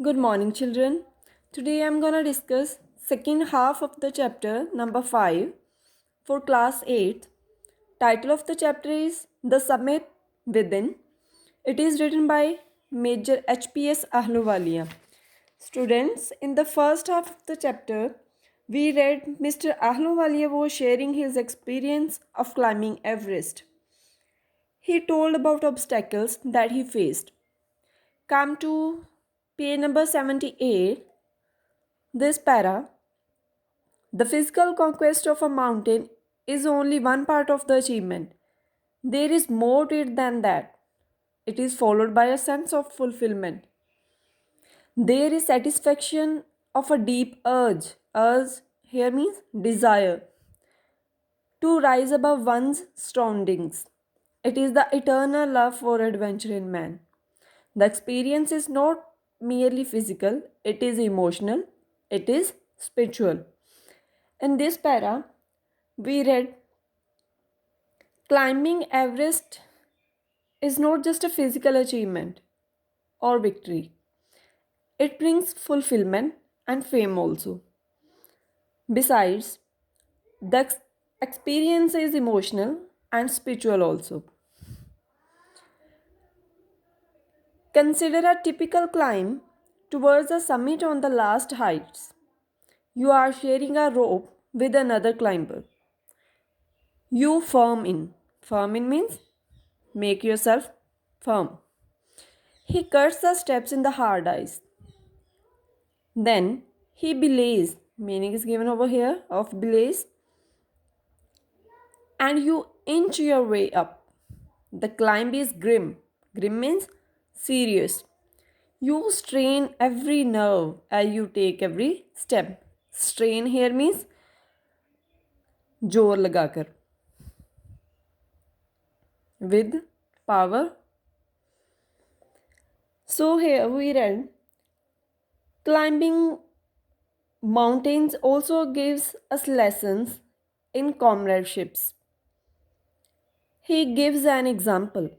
Good morning, children. Today I'm gonna discuss second half of the chapter number 5 for class 8. Title of the chapter is The Summit Within. It is written by Major HPS Ahluwalia. Students, in the first half of the chapter, we read Mr. Ahluwalia was sharing his experience of climbing Everest. He told about obstacles that he faced. Come to page number 78. This para, the physical conquest of a mountain is only one part of the achievement. There is more to it than that. It is followed by a sense of fulfillment. There is satisfaction of a deep urge. Urge here means desire to rise above one's surroundings. It is the eternal love for adventure in man. The experience is not merely physical, it is emotional, it is spiritual. In this para, we read climbing Everest is not just a physical achievement or victory, it brings fulfillment and fame also. Besides, the experience is emotional and spiritual also. Consider a typical climb towards the summit on the last heights. You are sharing a rope with another climber. You firm in. Firm in means make yourself firm. He cuts the steps in the hard ice. Then he belays, meaning is given over here of belays, and you inch your way up. The climb is grim. Grim means serious. You strain every nerve as you take every step. Strain here means जोर लगाकर, with power. So here we read climbing mountains also gives us lessons in comradeships. He gives an example.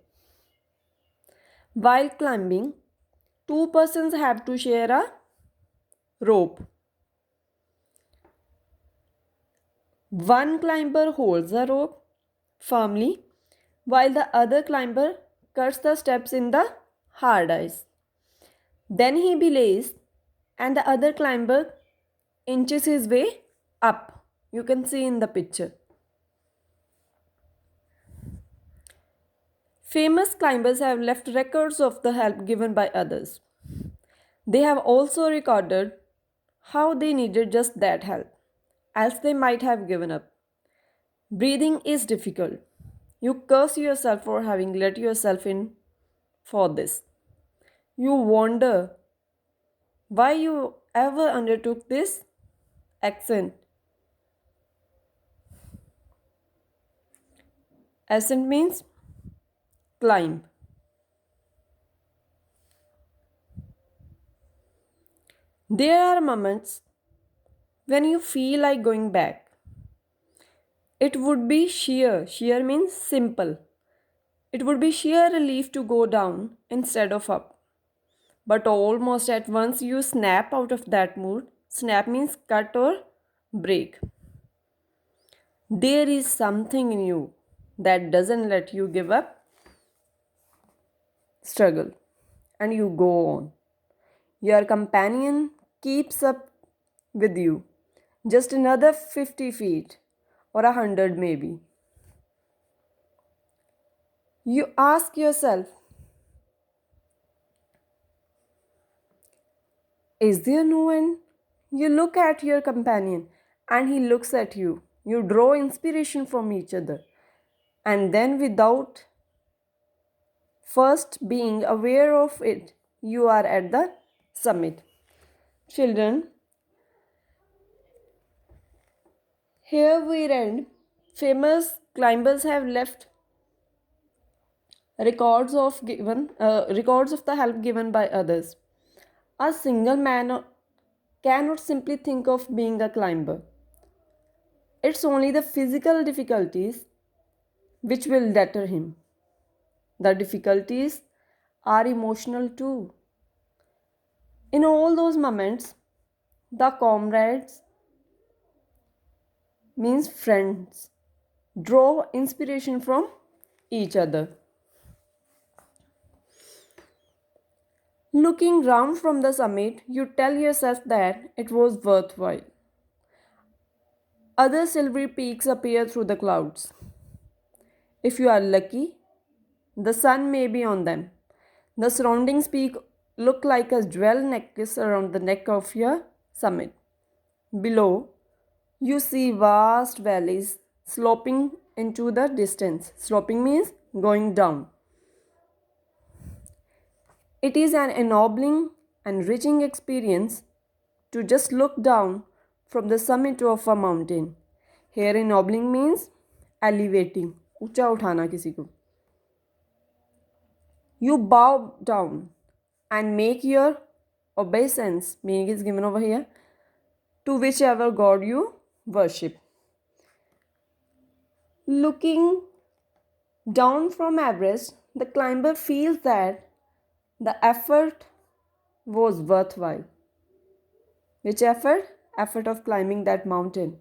While climbing, two persons have to share a rope. One climber holds the rope firmly while the other climber cuts the steps in the hard ice. Then he belays and the other climber inches his way up. You can see in the picture. Famous climbers have left records of the help given by others. They have also recorded how they needed just that help, else they might have given up. Breathing is difficult. You curse yourself for having let yourself in for this. You wonder why you ever undertook this ascent. Ascent means climb. There are moments when you feel like going back. It would be sheer means simple. It would be sheer relief to go down instead of up. But almost at once you snap out of that mood. Snap means cut or break. There is something in you that doesn't let you give up, struggle, and you go on. Your companion keeps up with you. Just another 50 feet or 100 maybe. You ask yourself, is there no end? You look at your companion and he looks at you. You draw inspiration from each other. And then, without first being aware of it, you are at the summit. Children, here we read famous climbers have left records of the help given by others. A single man cannot simply think of being a climber. It's only the physical difficulties which will deter him. The difficulties are emotional too. In all those moments, the comrades means friends draw inspiration from each other. Looking round from the summit, you tell yourself that it was worthwhile. Other silvery peaks appear through the clouds. If you are lucky, the sun may be on them. The surroundings peak look like a jewel necklace around the neck of your summit. Below, you see vast valleys sloping into the distance. Sloping means going down. It is an ennobling and enriching experience to just look down from the summit of a mountain. Here ennobling means elevating, ऊंचा उठाना किसी को. You bow down and make your obeisance, meaning is given over here, to whichever god you worship. Looking down from Everest, the climber feels that the effort was worthwhile. Which effort? Effort of climbing that mountain.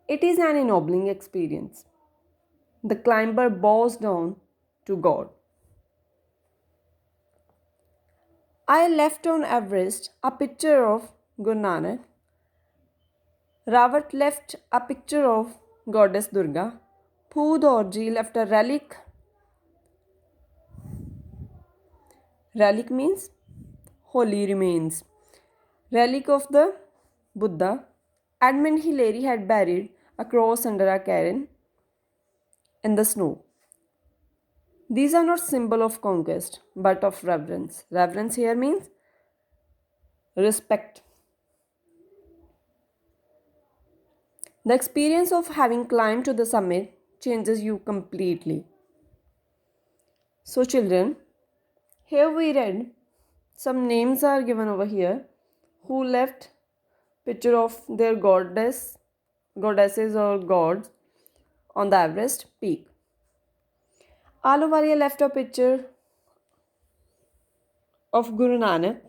It is an ennobling experience. The climber bows down to God. I left on Everest a picture of Guru Nanak. Rawat left a picture of Goddess Durga. Phoodorji left a relic. Relic means holy remains. Relic of the Buddha. Edmund Hillary had buried a cross under a cairn in the snow. These are not symbol of conquest, but of reverence. Reverence here means respect. The experience of having climbed to the summit changes you completely. So children, here we read some names are given over here who left picture of their goddesses or gods on the Everest peak. Ahluwalia left a picture of Guru Nanak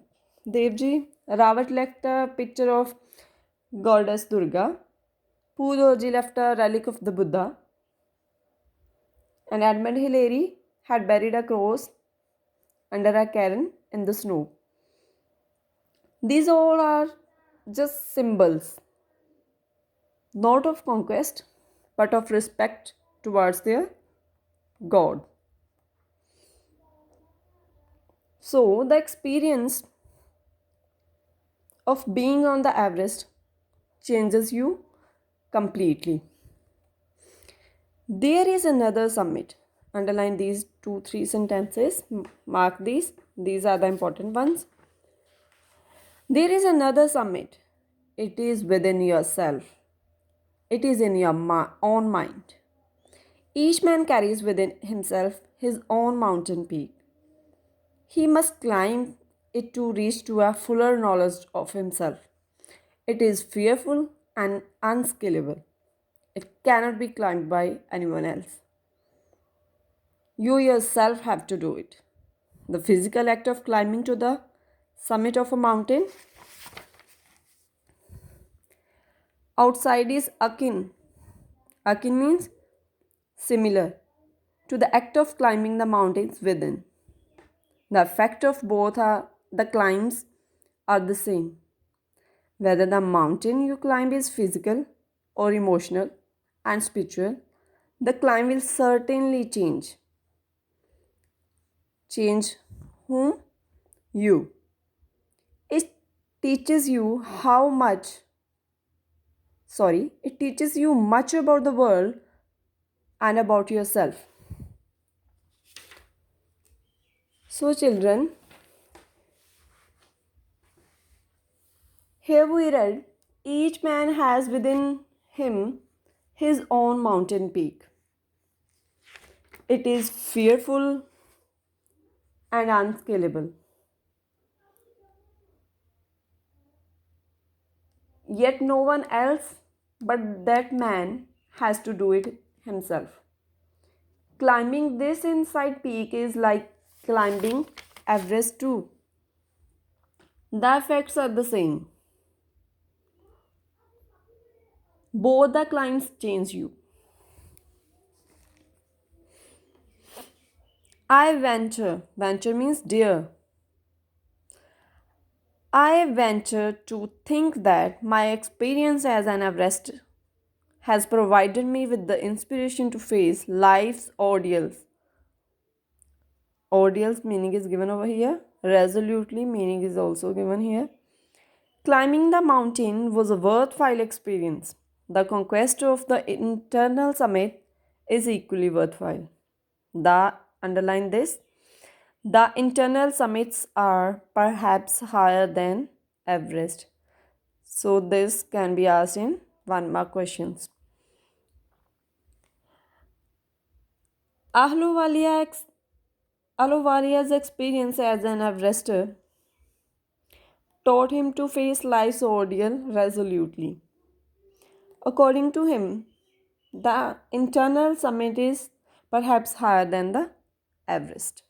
Dev Ji. Rawat left a picture of Goddess Durga. Phoodorji left a relic of the Buddha. And Edmund Hillary had buried a cross under a cairn in the snow. These all are just symbols, not of conquest, but of respect towards their God. So, the experience of being on the Everest changes you completely. There is another summit. Underline these 2-3 sentences. Mark these. These are the important ones. There is another summit. It is within yourself. It is in your own mind. Each man carries within himself his own mountain peak. He must climb it to reach to a fuller knowledge of himself. It is fearful and unscalable. It cannot be climbed by anyone else. You yourself have to do it. The physical act of climbing to the summit of a mountain outside is akin. Akin means similar to the act of climbing the mountains within. The effect of both the climbs are the same. Whether the mountain you climb is physical or emotional and spiritual, the climb will certainly change. Change whom? You. It teaches you it teaches you much about the world and about yourself. So children, here we read, each man has within him his own mountain peak. It is fearful and unscalable. Yet no one else but that man has to do it himself. Climbing this inside peak is like climbing Everest too. The effects are the same. Both the climbs change you. I venture. Venture means dare. I venture to think that my experience as an Everest has provided me with the inspiration to face life's ordeals. Ordeals meaning is given over here. Resolutely meaning is also given here. Climbing the mountain was a worthwhile experience. The conquest of the internal summit is equally worthwhile. The underline this. The internal summits are perhaps higher than Everest. So this can be asked in 1 mark questions. Ahluwalia's experience as an Everester taught him to face life's ordeal resolutely. According to him, the internal summit is perhaps higher than the Everest.